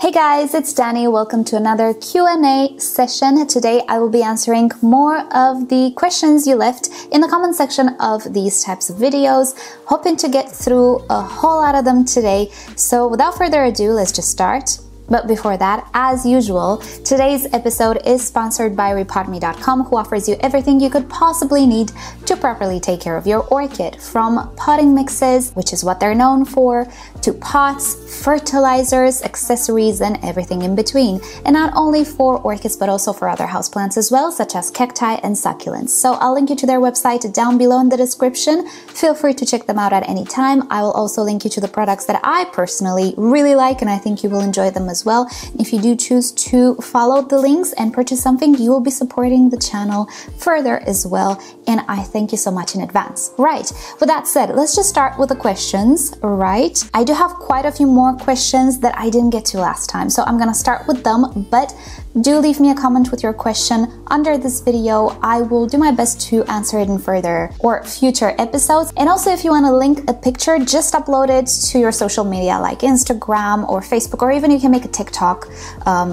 Hey guys, it's Dani. Welcome to another Q&A session. Today I will be answering more of the questions you left in the comment section of these types of videos. Hoping to get through a whole lot of them today. So without further ado, let's just start. But before that, as usual, today's episode is sponsored by rePotme.com, who offers you everything you could possibly need to properly take care of your orchid, from potting mixes, which is what they're known for, to pots, fertilizers, accessories, and everything in between. And not only for orchids, but also for other houseplants as well, such as cacti and succulents. So I'll link you to their website down below in the description. Feel free to check them out at any time. I will also link you to the products that I personally really like, and I think you will enjoy them as well. If you do choose to follow the links and purchase something, you will be supporting the channel further as well, and I thank you so much in advance. Right, with that said, let's just start with the questions. Right, I do have quite a few more questions that I didn't get to last time, so I'm gonna start with them, but do leave me a comment with your question under this video. I will do my best to answer it in further or future episodes. And also, if you want to link a picture, just upload it to your social media like Instagram or Facebook, or even you can make a TikTok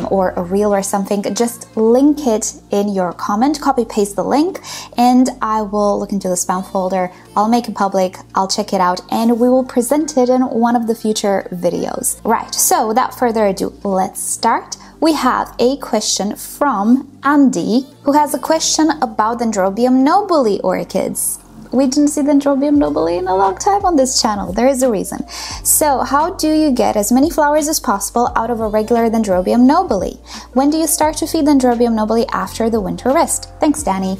or a reel or something. Just link it in your comment, copy paste the link, and I will look into the spam folder. I'll make it public, I'll check it out, and we will present it in one of the future videos. Right, so without further ado, let's start. We have a question from Andy, who has a question about Dendrobium nobile orchids. We didn't see Dendrobium nobile in a long time on this channel. There is a reason. So, how do you get as many flowers as possible out of a regular Dendrobium nobile? When do you start to feed Dendrobium nobile after the winter rest? Thanks, Dani.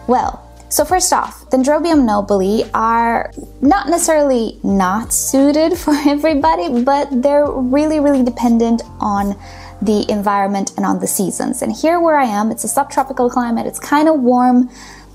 Well, so first off, Dendrobium nobile are not necessarily not suited for everybody, but they're really dependent on the environment and on the seasons. And here where I am, it's a subtropical climate, it's kind of warm.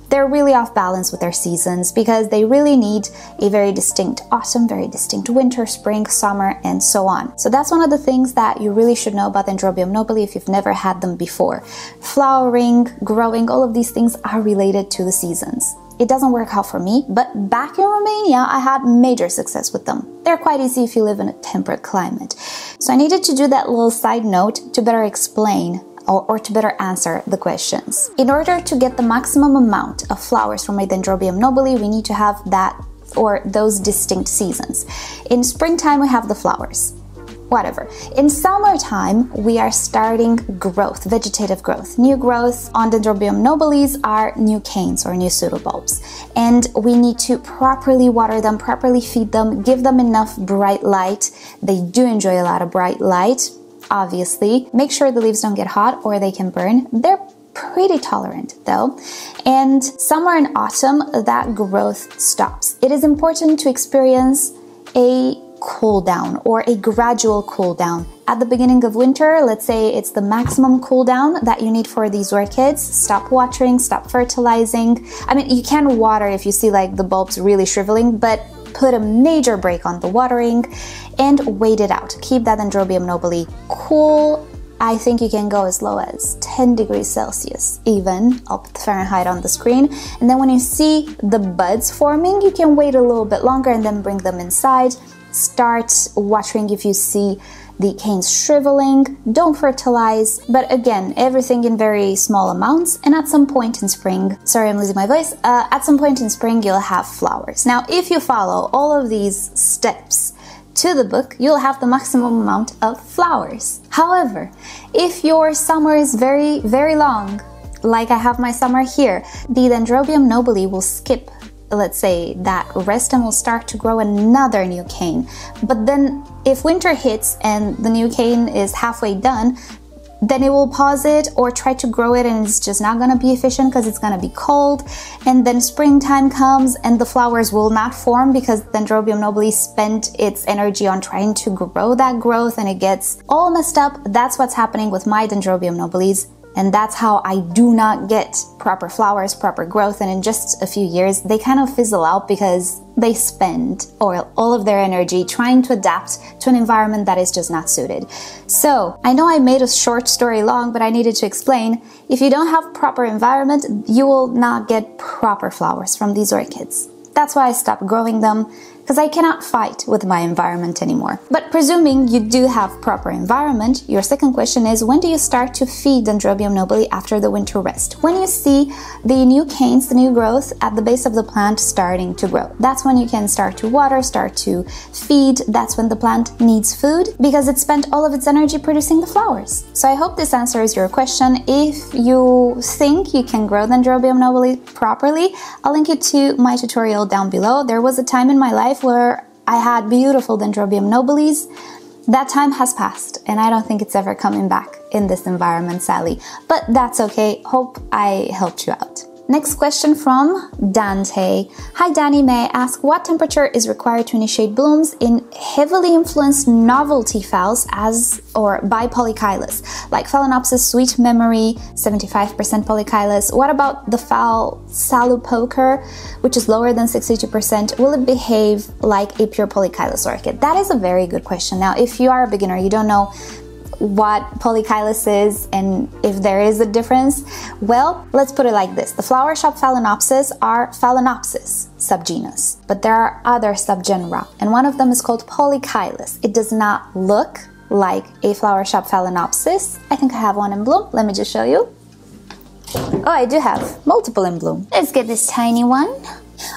They're really off balance with their seasons because they really need a very distinct autumn, very distinct winter, spring, summer, and so on. So that's one of the things that you really should know about Dendrobium nobile if you've never had them before. Flowering, growing, all of these things are related to the seasons. It doesn't work out for me, but back in Romania, I had major success with them. They're quite easy if you live in a temperate climate. So I needed to do that little side note to better explain or to better answer the questions. In order to get the maximum amount of flowers from a Dendrobium nobile, we need to have that or those distinct seasons. In springtime, we have the flowers. Whatever. In summertime, we are starting growth, vegetative growth. New growth on Dendrobium nobiles are new canes or new pseudobulbs. And we need to properly water them, properly feed them, give them enough bright light. They do enjoy a lot of bright light, obviously. Make sure the leaves don't get hot or they can burn. They're pretty tolerant though. And summer and autumn, that growth stops. It is important to experience a cool down or a gradual cool down. At the beginning of winter, let's say it's the maximum cool down that you need for these orchids. Stop watering, stop fertilizing. I mean, you can water if you see like the bulbs really shriveling, but put a major break on the watering and wait it out. Keep that Dendrobium nobile cool. I think you can go as low as 10 degrees Celsius even. I'll put the Fahrenheit on the screen. And then when you see the buds forming, you can wait a little bit longer and then bring them inside. Start watering if you see the canes shriveling. Don't fertilize, but again, everything in very small amounts. And at some point in spring, sorry, I'm losing my voice. At some point in spring, you'll have flowers. Now, if you follow all of these steps to the book, you'll have the maximum amount of flowers. However, if your summer is very long, like I have my summer here, the Dendrobium nobile will skip, let's say, that rest and will start to grow another new cane. But then if winter hits and the new cane is halfway done, then it will pause it or try to grow it, and it's just not going to be efficient because it's going to be cold. And then springtime comes and the flowers will not form because Dendrobium nobile spent its energy on trying to grow that growth, and it gets all messed up. That's what's happening with my Dendrobium nobiles. And that's how I do not get proper flowers, proper growth, and in just a few years, they kind of fizzle out because they spend all of their energy trying to adapt to an environment that is just not suited. So, I know I made a short story long, but I needed to explain, if you don't have proper environment, you will not get proper flowers from these orchids. That's why I stopped growing them. because I cannot fight with my environment anymore. But presuming you do have proper environment, your second question is, when do you start to feed Dendrobium nobile after the winter rest? When you see the new canes, the new growth at the base of the plant starting to grow. That's when you can start to water, start to feed. That's when the plant needs food because it spent all of its energy producing the flowers. So I hope this answers your question. If you think you can grow Dendrobium nobile properly, I'll link you to my tutorial down below. There was a time in my life where I had beautiful Dendrobium nobiles. That time has passed and I don't think it's ever coming back in this environment, sadly. But that's okay. Hope I helped you out. Next question from Dante. Hi Danny, may I ask what temperature is required to initiate blooms in heavily influenced novelty phals by Polychilos, like Phalaenopsis Sweet Memory, 75% Polychilos? What about the phal Salopoker, which is lower than 62%? Will it behave like a pure Polychilos orchid? That is a very good question. Now, if you are a beginner, you don't know what Polychilos is and if there is a difference, well, let's put it like this. The flower shop Phalaenopsis are Phalaenopsis subgenus, but there are other subgenera, and one of them is called Polychilos. It does not look like a flower shop Phalaenopsis. I think I have one in bloom. Let me just show you. Oh, I do have multiple in bloom. Let's get this tiny one.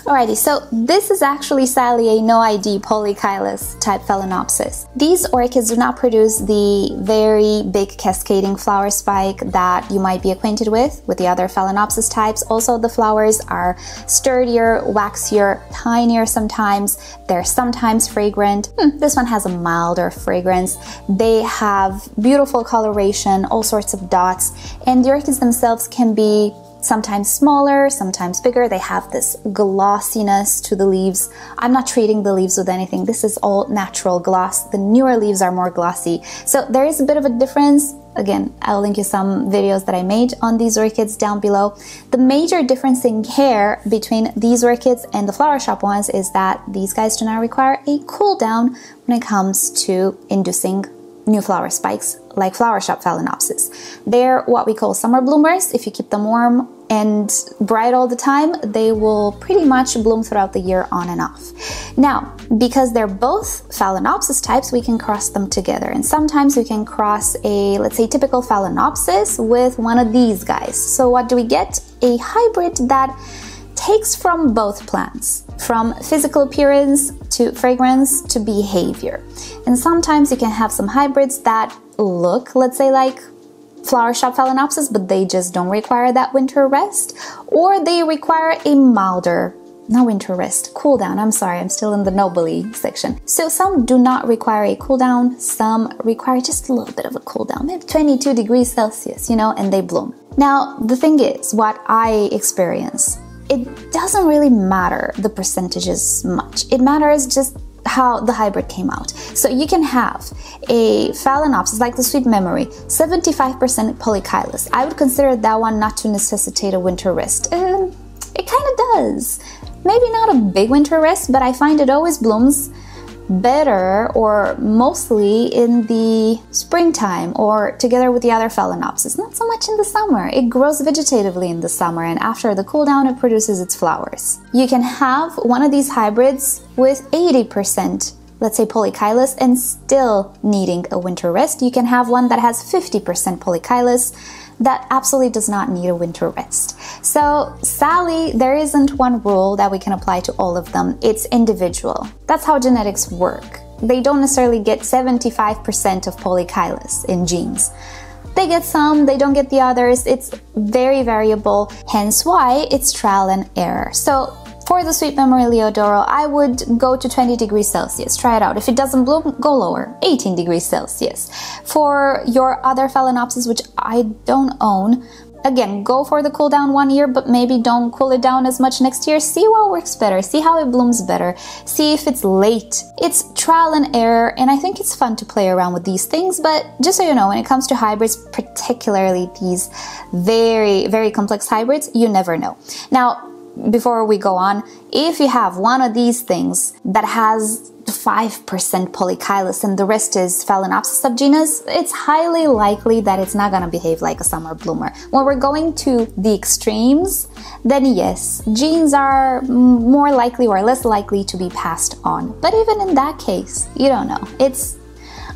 Alrighty, so this is actually sadly a no ID Polychilos type Phalaenopsis. These orchids do not produce the very big cascading flower spike that you might be acquainted with the other Phalaenopsis types. Also, the flowers are sturdier, waxier, tinier sometimes. They're sometimes fragrant. This one has a milder fragrance. They have beautiful coloration, all sorts of dots, and the orchids themselves can be sometimes smaller, sometimes bigger. They have this glossiness to the leaves. I'm not treating the leaves with anything. This is all natural gloss. The newer leaves are more glossy. So there is a bit of a difference. Again, I'll link you some videos that I made on these orchids down below. The major difference in care between these orchids and the flower shop ones is that these guys do not require a cool down when it comes to inducing new flower spikes like flower shop Phalaenopsis. They're what we call summer bloomers. If you keep them warm and bright all the time, they will pretty much bloom throughout the year on and off. Now, because they're both Phalaenopsis types, we can cross them together. And sometimes we can cross a, let's say, typical Phalaenopsis with one of these guys. So what do we get? A hybrid that takes from both plants, from physical appearance to fragrance to behavior. And sometimes you can have some hybrids that look, let's say, like flower shop Phalaenopsis, but they just don't require that winter rest, or they require a milder, not winter rest, cool down. I'm sorry, I'm still in the nobile section. So some do not require a cool down, some require just a little bit of a cool down, maybe 22 degrees Celsius, and they bloom. Now, the thing is, what I experience, it doesn't really matter the percentages much. It matters just how the hybrid came out. So you can have a Phalaenopsis like the Sweet Memory, 75% Polychilos. I would consider that one not to necessitate a winter rest. It kind of does. Maybe not a big winter rest, but I find it always blooms better or mostly in the springtime or together with the other Phalaenopsis, not so much in the summer. It grows vegetatively in the summer, and after the cool down it produces its flowers. You can have one of these hybrids with 80%, let's say, Polychilos and still needing a winter rest. You can have one that has 50% Polychilos that absolutely does not need a winter rest. So sadly, there isn't one rule that we can apply to all of them. It's individual. That's how genetics work. They don't necessarily get 75% of Polychilos in genes. They get some, they don't get the others. It's very variable, hence why it's trial and error. So for the Sweet Memory Leodoro, I would go to 20 degrees Celsius. Try it out. If it doesn't bloom, go lower, 18 degrees Celsius. For your other Phalaenopsis, which I don't own, again, go for the cool down 1 year, but maybe don't cool it down as much next year. See what works better, see how it blooms better, see if it's late. It's trial and error, and I think it's fun to play around with these things, but just so you know, when it comes to hybrids, particularly these very, very complex hybrids, you never know. Now, before we go on, if you have one of these things that has 5% Polychilos and the rest is Phalaenopsis subgenus, it's highly likely that it's not going to behave like a summer bloomer. When we're going to the extremes, then yes, genes are more likely or less likely to be passed on. But even in that case, you don't know.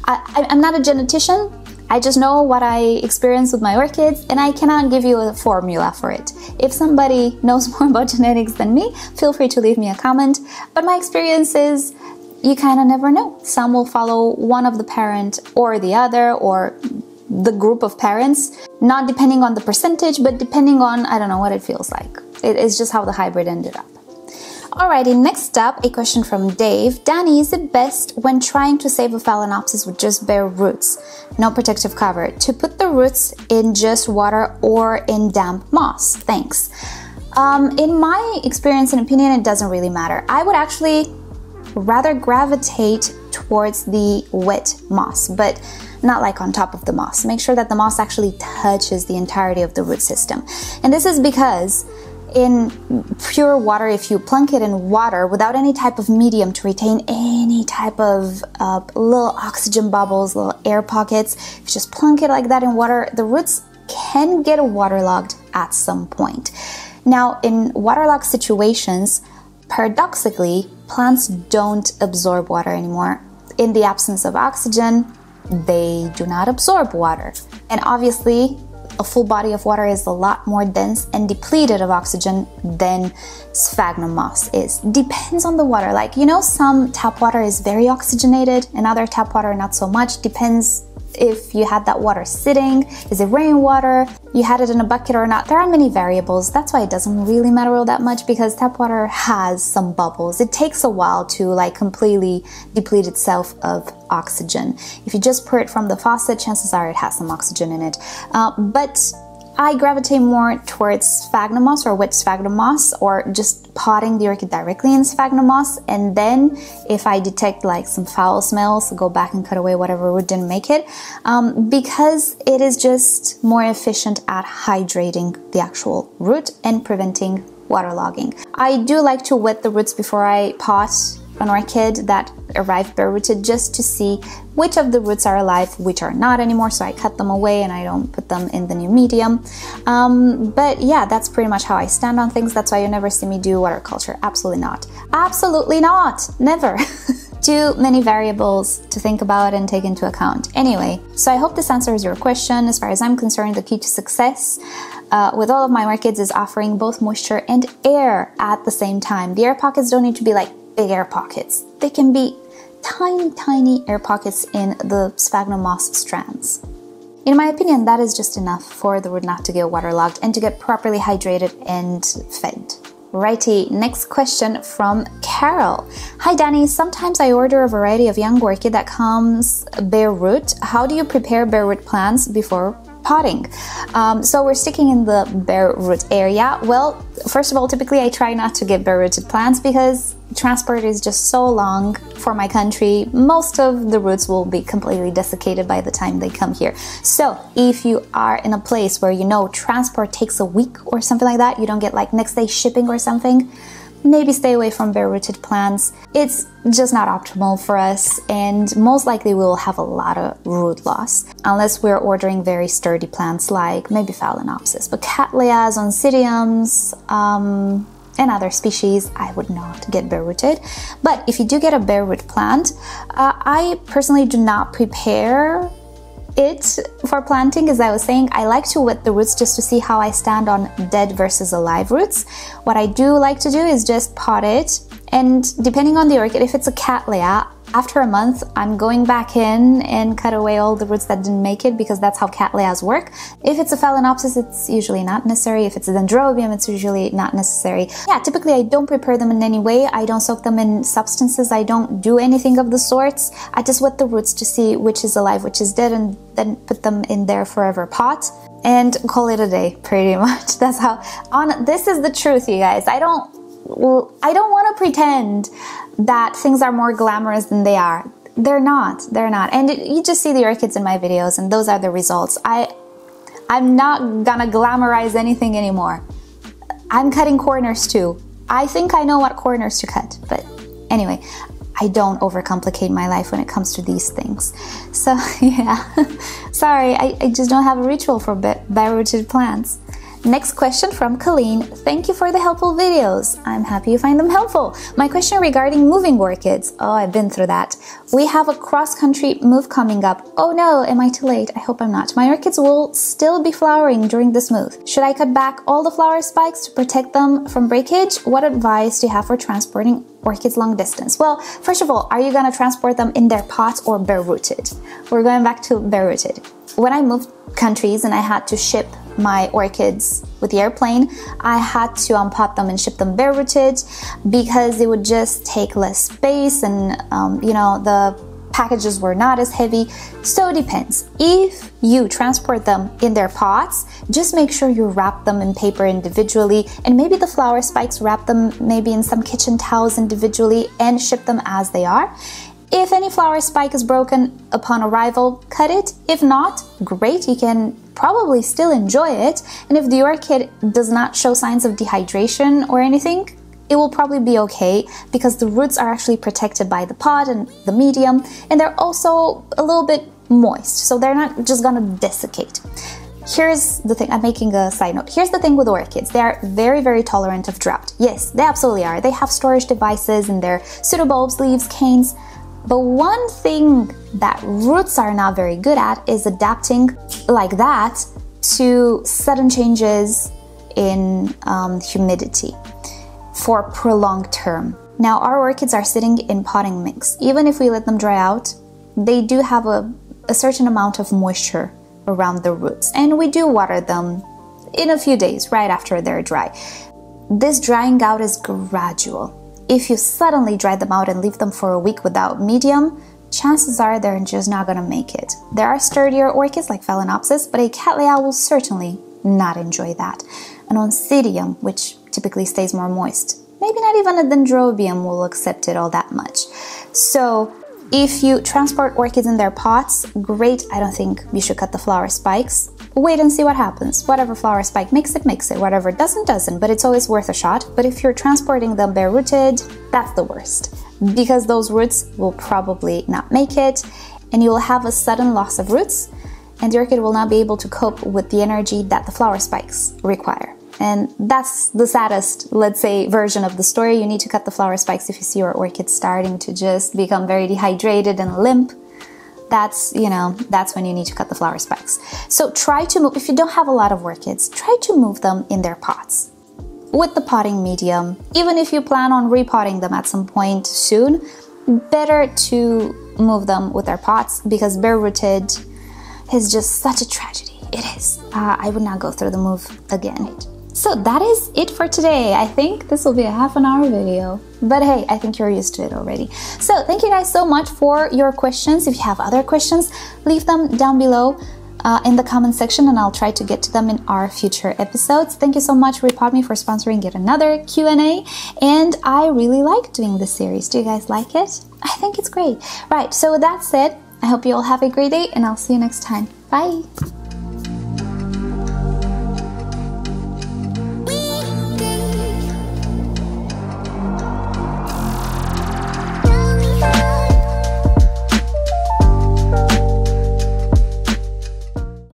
I'm not a genetician. I just know what I experience with my orchids, and I cannot give you a formula for it. If somebody knows more about genetics than me, feel free to leave me a comment. But my experience is, you kind of never know. Some will follow one of the parent or the other, or the group of parents, not depending on the percentage, but depending on, I don't know, what it feels like. It's just how the hybrid ended up. Alrighty, next up, a question from Dave. Danny, is it best when trying to save a Phalaenopsis with just bare roots, no protective cover, to put the roots in just water or in damp moss? Thanks. In my experience and opinion, it doesn't really matter. I would actually rather gravitate towards the wet moss, but not like on top of the moss. Make sure that the moss actually touches the entirety of the root system. And this is because in pure water, if you plunk it in water without any type of medium to retain any type of little oxygen bubbles, little air pockets, if you just plunk it like that in water, the roots can get waterlogged at some point. Now, in waterlogged situations, paradoxically, plants don't absorb water anymore. In the absence of oxygen, they do not absorb water. And obviously, a full body of water is a lot more dense and depleted of oxygen than sphagnum moss is. Depends on the water. Like, you know, some tap water is very oxygenated and other tap water not so much. Depends if you had that water sitting, is it rainwater, you had it in a bucket or not. There are many variables. That's why it doesn't really matter all that much, because tap water has some bubbles. It takes a while to like completely deplete itself of oxygen. If you just pour it from the faucet, chances are it has some oxygen in it. But I gravitate more towards sphagnum moss or wet sphagnum moss, or just potting the orchid directly in sphagnum moss, and then if I detect like some foul smells, go back and cut away whatever root didn't make it, because it is just more efficient at hydrating the actual root and preventing waterlogging. I do like to wet the roots before I pot an orchid that arrived bare rooted, just to see which of the roots are alive, which are not anymore, so I cut them away and I don't put them in the new medium. But yeah, that's pretty much how I stand on things. That's why you never see me do water culture. Absolutely not. Absolutely not. Never. Too many variables to think about and take into account. Anyway, so I hope this answers your question. As far as I'm concerned, the key to success with all of my orchids is offering both moisture and air at the same time. The air pockets don't need to be like big air pockets. They can be tiny air pockets in the sphagnum moss strands. In my opinion, that is just enough for the root not to get waterlogged and to get properly hydrated and fed. Righty, next question from Carol. Hi Danny, sometimes I order a variety of young orchid that comes bare root. How do you prepare bare root plants before potting? So we're sticking in the bare root area. Well, first of all, typically I try not to get bare rooted plants because transport is just so long for my country. Most of the roots will be completely desiccated by the time they come here. So if you are in a place where you know transport takes a week or something like that, you don't get like next day shipping or something, maybe stay away from bare rooted plants. It's just not optimal for us, and most likely we will have a lot of root loss unless we're ordering very sturdy plants like maybe Phalaenopsis. But Cattleyas, Oncidiums, and other species, I would not get bare rooted. But if you do get a bare root plant, I personally do not prepare it for planting. As I was saying, I like to wet the roots just to see how I stand on dead versus alive roots. What I do like to do is just pot it, and depending on the orchid, if it's a Cattleya, after a month, I'm going back in and cut away all the roots that didn't make it, because that's how Cattleyas work. If it's a Phalaenopsis, it's usually not necessary. If it's a Dendrobium, it's usually not necessary. Yeah, typically I don't prepare them in any way. I don't soak them in substances. I don't do anything of the sorts. I just wet the roots to see which is alive, which is dead, and then put them in their forever pot and call it a day, pretty much. That's how, this is the truth, you guys. I don't want to pretend that things are more glamorous than they are. They're not. And you just see the orchids in my videos, and those are the results. I'm not gonna glamorize anything anymore. I'm cutting corners too. I think I know what corners to cut, but anyway, I don't overcomplicate my life when it comes to these things. So yeah, sorry, I just don't have a ritual for bare-rooted plants. Next question from Colleen. Thank you for the helpful videos. I'm happy you find them helpful. My question regarding moving orchids. Oh, I've been through that. We have a cross-country move coming up. Oh no, am I too late? I hope I'm not. My orchids will still be flowering during this move. Should I cut back all the flower spikes to protect them from breakage? What advice do you have for transporting orchids long distance? Well, first of all, are you going to transport them in their pots or bare-rooted? We're going back to bare-rooted. When I moved countries and I had to ship my orchids with the airplane, I had to unpot them and ship them bare-rooted because it would just take less space and you know, the packages were not as heavy. So it depends. If you transport them in their pots, just make sure you wrap them in paper individually, and maybe the flower spikes, wrap them maybe in some kitchen towels individually and ship them as they are. If any flower spike is broken upon arrival, cut it. If not, great, you can probably still enjoy it. And if the orchid does not show signs of dehydration or anything, it will probably be okay because the roots are actually protected by the pot and the medium, and they're also a little bit moist, so they're not just gonna desiccate. Here's the thing, I'm making a side note. Here's the thing with orchids. They are very, very tolerant of drought. Yes, they absolutely are. They have storage devices in their pseudobulbs, leaves, canes. But one thing that roots are not very good at is adapting like that to sudden changes in humidity for prolonged term. Now, our orchids are sitting in potting mix. Even if we let them dry out, they do have a certain amount of moisture around the roots, and we do water them in a few days right after they're dry. This drying out is gradual. If you suddenly dry them out and leave them for a week without medium, chances are they're just not gonna make it. There are sturdier orchids like Phalaenopsis, but a cattleya will certainly not enjoy that. An Oncidium, which typically stays more moist, maybe not even a Dendrobium will accept it all that much. So if you transport orchids in their pots, great. I don't think you should cut the flower spikes. Wait and see what happens. Whatever flower spike makes it, makes it. Whatever doesn't, doesn't. But it's always worth a shot. But if you're transporting them bare-rooted, that's the worst, because those roots will probably not make it, and you will have a sudden loss of roots, and the orchid will not be able to cope with the energy that the flower spikes require. And that's the saddest, let's say, version of the story. You need to cut the flower spikes if you see your orchid starting to just become very dehydrated and limp. That's, you know, that's when you need to cut the flower spikes. So try to move, if you don't have a lot of orchids, try to move them in their pots with the potting medium. Even if you plan on repotting them at some point soon, better to move them with their pots, because bare-rooted is just such a tragedy. It is. I would not go through the move again. So that is it for today. I think this will be a half-an-hour video, but hey, I think you're used to it already. So thank you guys so much for your questions. If you have other questions, leave them down below in the comment section, and I'll try to get to them in our future episodes. Thank you so much, rePotme, for sponsoring yet another Q&A, and I really like doing this series. Do you guys like it? I think it's great. Right, so with that said, I hope you all have a great day, and I'll see you next time. Bye!